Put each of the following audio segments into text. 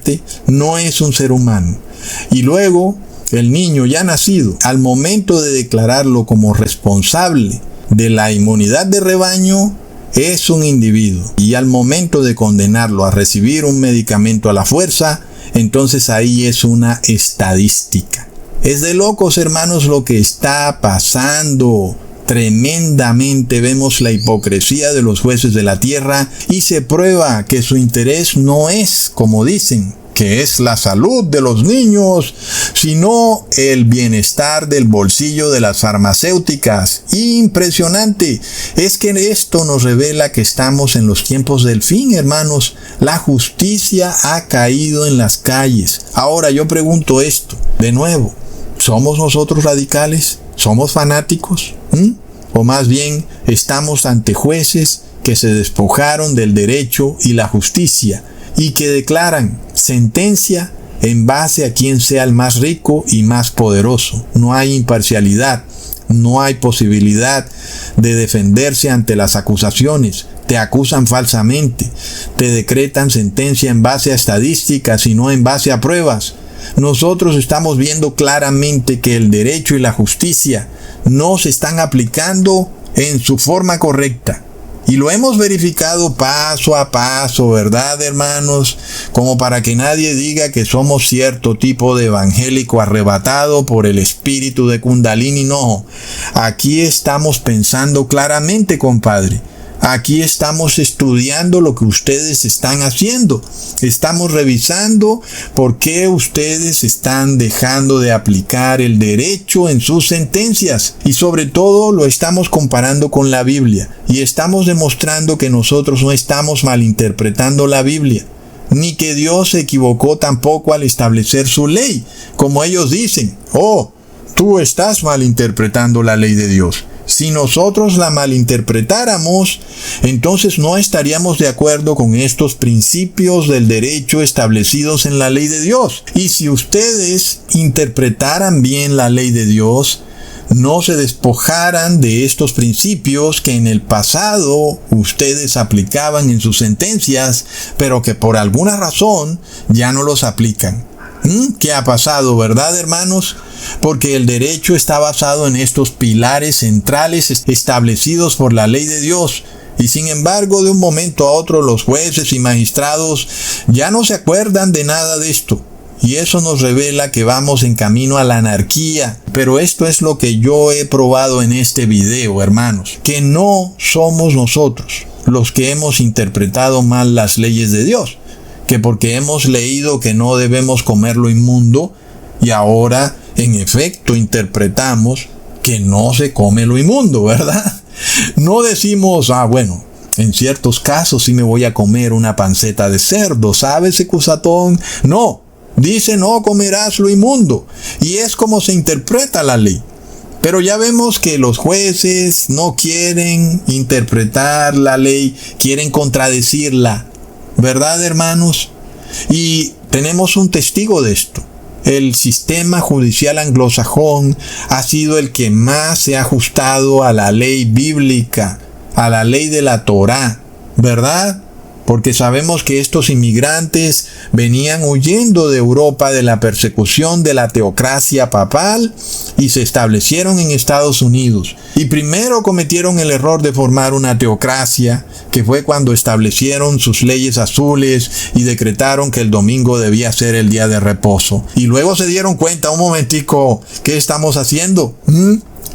muerte, no es un ser humano. Y luego, el niño ya nacido, al momento de declararlo como responsable de la inmunidad de rebaño, es un individuo. Y al momento de condenarlo a recibir un medicamento a la fuerza, entonces ahí es una estadística. Es de locos, hermanos, lo que está pasando. Tremendamente vemos la hipocresía de los jueces de la tierra y se prueba que su interés no es, como dicen, que es la salud de los niños, sino el bienestar del bolsillo de las farmacéuticas. Impresionante. Es que esto nos revela que estamos en los tiempos del fin, hermanos. La justicia ha caído en las calles. Ahora yo pregunto esto, de nuevo, ¿somos nosotros radicales? ¿Somos fanáticos? O más bien, estamos ante jueces que se despojaron del derecho y la justicia y que declaran sentencia en base a quien sea el más rico y más poderoso. No hay imparcialidad, no hay posibilidad de defenderse ante las acusaciones. Te acusan falsamente, te decretan sentencia en base a estadísticas y no en base a pruebas. Nosotros estamos viendo claramente que el derecho y la justicia no se están aplicando en su forma correcta. Y lo hemos verificado paso a paso, ¿verdad, hermanos? Como para que nadie diga que somos cierto tipo de evangélico arrebatado por el espíritu de Kundalini. No, aquí estamos pensando claramente, compadre. Aquí estamos estudiando lo que ustedes están haciendo. Estamos revisando por qué ustedes están dejando de aplicar el derecho en sus sentencias. Y sobre todo lo estamos comparando con la Biblia. Y estamos demostrando que nosotros no estamos malinterpretando la Biblia. Ni que Dios se equivocó tampoco al establecer su ley. Como ellos dicen, tú estás malinterpretando la ley de Dios. Si nosotros la malinterpretáramos, entonces no estaríamos de acuerdo con estos principios del derecho establecidos en la ley de Dios. Y si ustedes interpretaran bien la ley de Dios, no se despojaran de estos principios que en el pasado ustedes aplicaban en sus sentencias, pero que por alguna razón ya no los aplican. ¿Qué ha pasado, verdad, hermanos? Porque el derecho está basado en estos pilares centrales establecidos por la ley de Dios. Y sin embargo, de un momento a otro, los jueces y magistrados ya no se acuerdan de nada de esto. Y eso nos revela que vamos en camino a la anarquía. Pero esto es lo que yo he probado en este video, hermanos. Que no somos nosotros los que hemos interpretado mal las leyes de Dios. Que porque hemos leído que no debemos comer lo inmundo, y ahora en efecto interpretamos que no se come lo inmundo, ¿verdad? No decimos, bueno, en ciertos casos sí me voy a comer una panceta de cerdo, ¿sabes, ecusatón? No, dice no comerás lo inmundo, y es como se interpreta la ley. Pero ya vemos que los jueces no quieren interpretar la ley, quieren contradecirla. ¿Verdad, hermanos? Y tenemos un testigo de esto. El sistema judicial anglosajón ha sido el que más se ha ajustado a la ley bíblica, a la ley de la Torá, ¿verdad? Porque sabemos que estos inmigrantes venían huyendo de Europa de la persecución de la teocracia papal y se establecieron en Estados Unidos. Y primero cometieron el error de formar una teocracia, que fue cuando establecieron sus leyes azules y decretaron que el domingo debía ser el día de reposo. Y luego se dieron cuenta, un momentico, ¿qué estamos haciendo?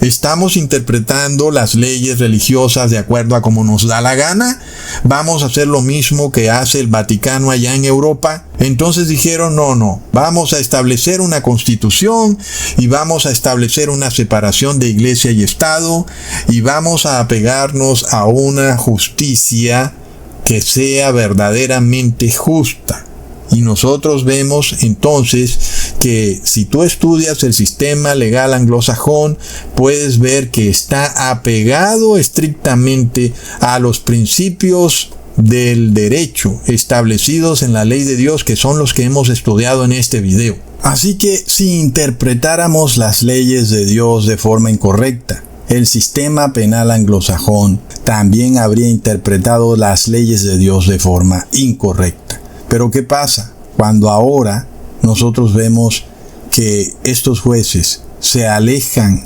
¿Estamos interpretando las leyes religiosas de acuerdo a como nos da la gana? ¿Vamos a hacer lo mismo que hace el Vaticano allá en Europa? Entonces dijeron, no, vamos a establecer una constitución y vamos a establecer una separación de iglesia y Estado y vamos a apegarnos a una justicia que sea verdaderamente justa. Y nosotros vemos entonces que si tú estudias el sistema legal anglosajón, puedes ver que está apegado estrictamente a los principios del derecho establecidos en la ley de Dios, que son los que hemos estudiado en este video. Así que si interpretáramos las leyes de Dios de forma incorrecta, el sistema penal anglosajón también habría interpretado las leyes de Dios de forma incorrecta. Pero ¿qué pasa? cuando ahora nosotros vemos que estos jueces se alejan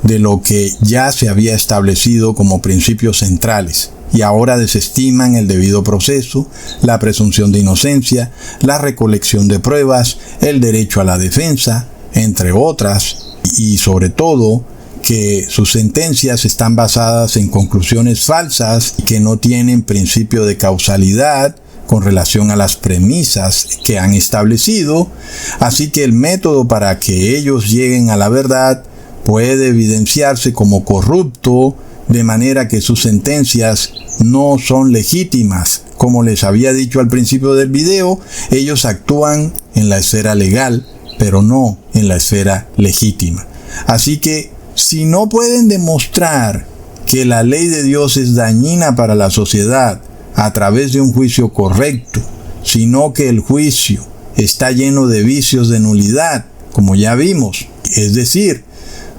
de lo que ya se había establecido como principios centrales y ahora desestiman el debido proceso, la presunción de inocencia, la recolección de pruebas, el derecho a la defensa, entre otras, y sobre todo que sus sentencias están basadas en conclusiones falsas que no tienen principio de causalidad con relación a las premisas que han establecido, así que el método para que ellos lleguen a la verdad puede evidenciarse como corrupto, de manera que sus sentencias no son legítimas. Como les había dicho al principio del video, ellos actúan en la esfera legal, pero no en la esfera legítima. Así que, si no pueden demostrar que la ley de Dios es dañina para la sociedad a través de un juicio correcto, sino que el juicio está lleno de vicios de nulidad, como ya vimos, es decir,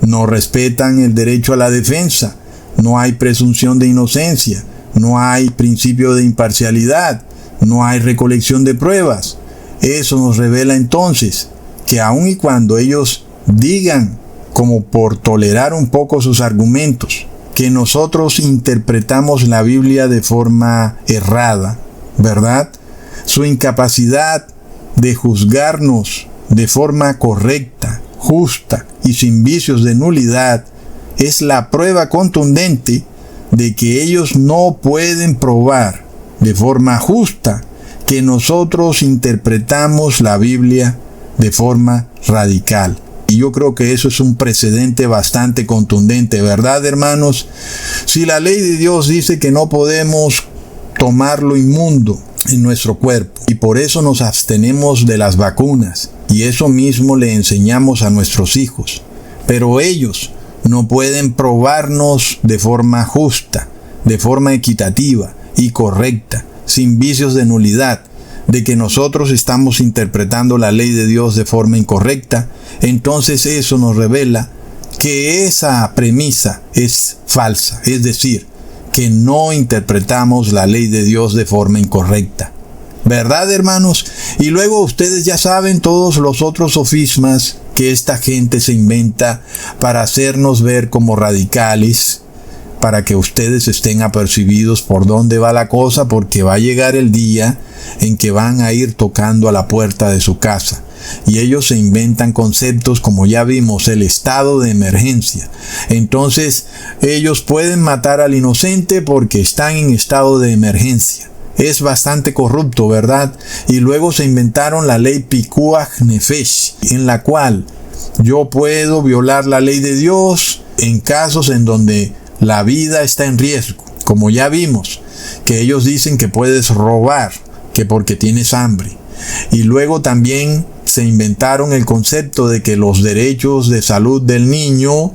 no respetan el derecho a la defensa, no hay presunción de inocencia, no hay principio de imparcialidad, no hay recolección de pruebas. Eso nos revela entonces que aun y cuando ellos digan, como por tolerar un poco sus argumentos, que nosotros interpretamos la Biblia de forma errada, ¿verdad? Su incapacidad de juzgarnos de forma correcta, justa y sin vicios de nulidad es la prueba contundente de que ellos no pueden probar de forma justa que nosotros interpretamos la Biblia de forma radical. Y yo creo que eso es un precedente bastante contundente, ¿verdad, hermanos? Si la ley de Dios dice que no podemos tomar lo inmundo en nuestro cuerpo y por eso nos abstenemos de las vacunas, y eso mismo le enseñamos a nuestros hijos, pero ellos no pueden probarnos de forma justa, de forma equitativa y correcta, sin vicios de nulidad, de que nosotros estamos interpretando la ley de Dios de forma incorrecta, entonces eso nos revela que esa premisa es falsa, es decir, que no interpretamos la ley de Dios de forma incorrecta. ¿Verdad, hermanos? Y luego ustedes ya saben todos los otros sofismas que esta gente se inventa para hacernos ver como radicales, para que ustedes estén apercibidos por dónde va la cosa, porque va a llegar el día en que van a ir tocando a la puerta de su casa. Y ellos se inventan conceptos como ya vimos, el estado de emergencia. Entonces, ellos pueden matar al inocente porque están en estado de emergencia. Es bastante corrupto, ¿verdad? Y luego se inventaron la ley Pikuach Nefesh, en la cual yo puedo violar la ley de Dios en casos en donde la vida está en riesgo. Como ya vimos, que ellos dicen que puedes robar, que porque tienes hambre. Y luego también se inventaron el concepto de que los derechos de salud del niño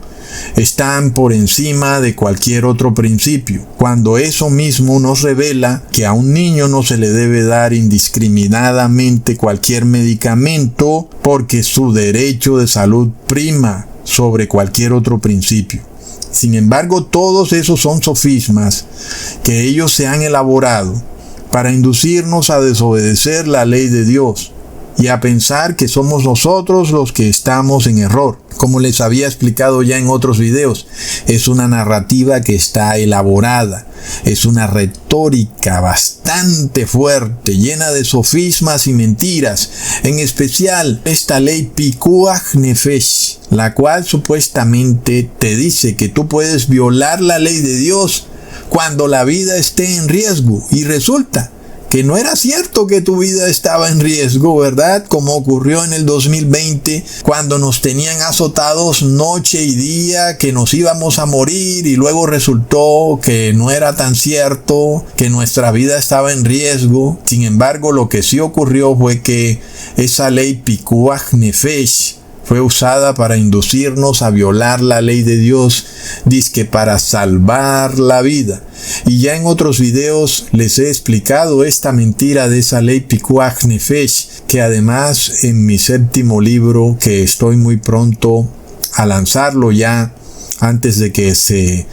están por encima de cualquier otro principio, cuando eso mismo nos revela que a un niño no se le debe dar indiscriminadamente cualquier medicamento porque su derecho de salud prima sobre cualquier otro principio. Sin embargo, todos esos son sofismas que ellos se han elaborado para inducirnos a desobedecer la ley de Dios y a pensar que somos nosotros los que estamos en error. Como les había explicado ya en otros videos, es una narrativa que está elaborada, es una retórica bastante fuerte, llena de sofismas y mentiras, en especial esta ley Pikuach Nefesh, la cual supuestamente te dice que tú puedes violar la ley de Dios cuando la vida esté en riesgo, y resulta que no era cierto que tu vida estaba en riesgo, ¿verdad? Como ocurrió en el 2020, cuando nos tenían azotados noche y día, que nos íbamos a morir, y luego resultó que no era tan cierto, que nuestra vida estaba en riesgo. Sin embargo, lo que sí ocurrió fue que esa ley Pikuach Nefesh fue usada para inducirnos a violar la ley de Dios, dizque para salvar la vida. Y ya en otros videos les he explicado esta mentira de esa ley Pikuach Nefesh, que además en mi 7º libro, que estoy muy pronto a lanzarlo ya, antes de que se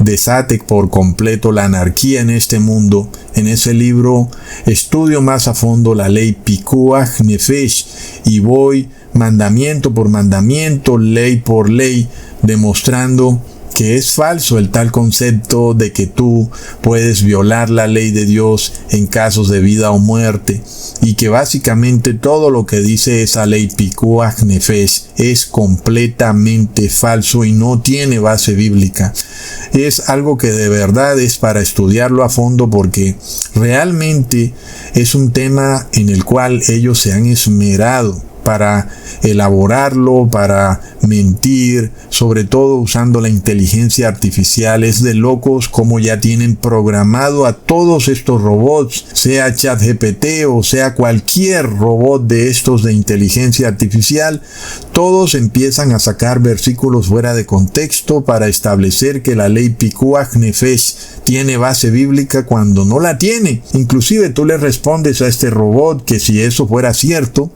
desate por completo la anarquía en este mundo. En ese libro estudio más a fondo la ley Pikuach Nefesh y voy mandamiento por mandamiento, ley por ley, demostrando que es falso el tal concepto de que tú puedes violar la ley de Dios en casos de vida o muerte, y que básicamente todo lo que dice esa ley Pikuach Nefesh es completamente falso y no tiene base bíblica. Es algo que de verdad es para estudiarlo a fondo, porque realmente es un tema en el cual ellos se han esmerado para elaborarlo, para mentir, sobre todo usando la inteligencia artificial. Es de locos como ya tienen programado a todos estos robots, sea ChatGPT o sea cualquier robot de estos de inteligencia artificial. Todos empiezan a sacar versículos fuera de contexto para establecer que la ley Pikuach Nefesh tiene base bíblica cuando no la tiene. Inclusive tú le respondes a este robot que si eso fuera cierto,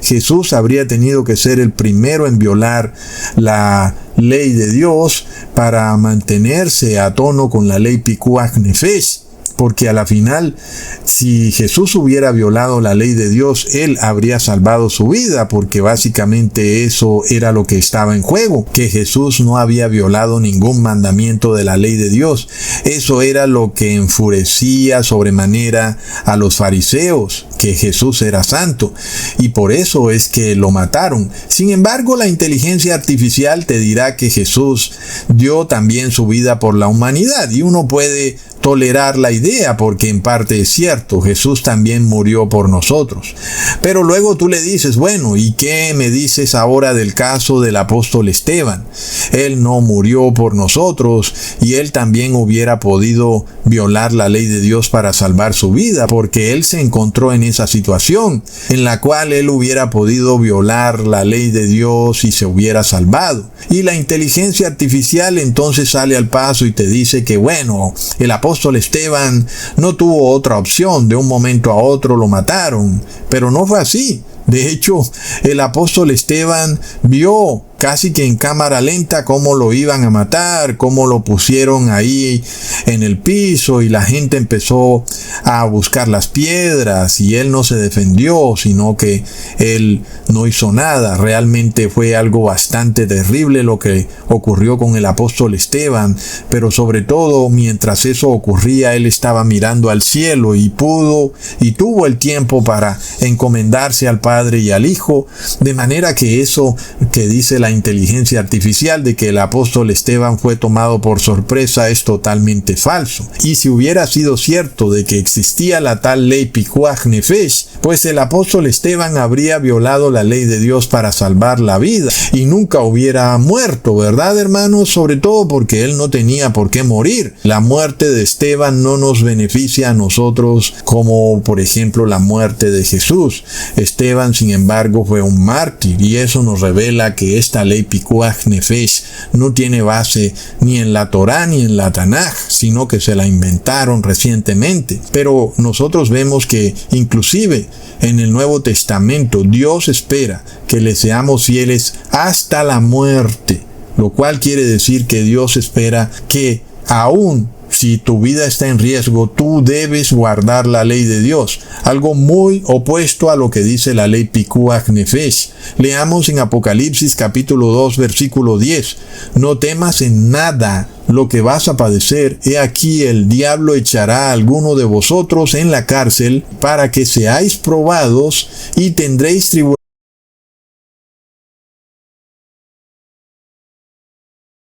Jesús habría tenido que ser el primero en violar la ley de Dios para mantenerse a tono con la ley Pikuach Nefesh. Porque a la final, si Jesús hubiera violado la ley de Dios, él habría salvado su vida, porque básicamente eso era lo que estaba en juego, que Jesús no había violado ningún mandamiento de la ley de Dios. Eso era lo que enfurecía sobremanera a los fariseos, que Jesús era santo, y por eso es que lo mataron. Sin embargo, la inteligencia artificial te dirá que Jesús dio también su vida por la humanidad, y uno puede tolerar la idea porque en parte es cierto, Jesús también murió por nosotros. Pero luego tú le dices, bueno, ¿y qué me dices ahora del caso del apóstol Esteban? Él no murió por nosotros y él también hubiera podido violar la ley de Dios para salvar su vida, porque él se encontró en esa situación en la cual él hubiera podido violar la ley de Dios y se hubiera salvado. Y la inteligencia artificial entonces sale al paso y te dice que bueno, el apóstol Esteban no tuvo otra opción, de un momento a otro lo mataron, pero no fue así. De hecho, el apóstol Esteban vio casi que en cámara lenta cómo lo iban a matar, cómo lo pusieron ahí en el piso y la gente empezó a buscar las piedras y él no se defendió, sino que él no hizo nada. Realmente fue algo bastante terrible lo que ocurrió con el apóstol Esteban, pero sobre todo mientras eso ocurría él estaba mirando al cielo y tuvo el tiempo para encomendarse al Padre y al Hijo, de manera que eso que dice la inteligencia artificial de que el apóstol Esteban fue tomado por sorpresa es totalmente falso. Y si hubiera sido cierto de que existía la tal ley Pikuach Nefesh, pues el apóstol Esteban habría violado la ley de Dios para salvar la vida y nunca hubiera muerto, ¿verdad, hermanos? Sobre todo porque él no tenía por qué morir. La muerte de Esteban no nos beneficia a nosotros como por ejemplo la muerte de Jesús. Esteban, sin embargo, fue un mártir y eso nos revela que esta ley Pikuach Nefesh no tiene base ni en la Torá ni en la Tanaj, sino que se la inventaron recientemente. Pero nosotros vemos que inclusive en el Nuevo Testamento Dios espera que le seamos fieles hasta la muerte, lo cual quiere decir que Dios espera que aún si tu vida está en riesgo, tú debes guardar la ley de Dios. Algo muy opuesto a lo que dice la ley Pikuach Nefesh. Leamos en Apocalipsis capítulo 2 versículo 10. No temas en nada lo que vas a padecer. He aquí el diablo echará a alguno de vosotros en la cárcel para que seáis probados y tendréis tribulación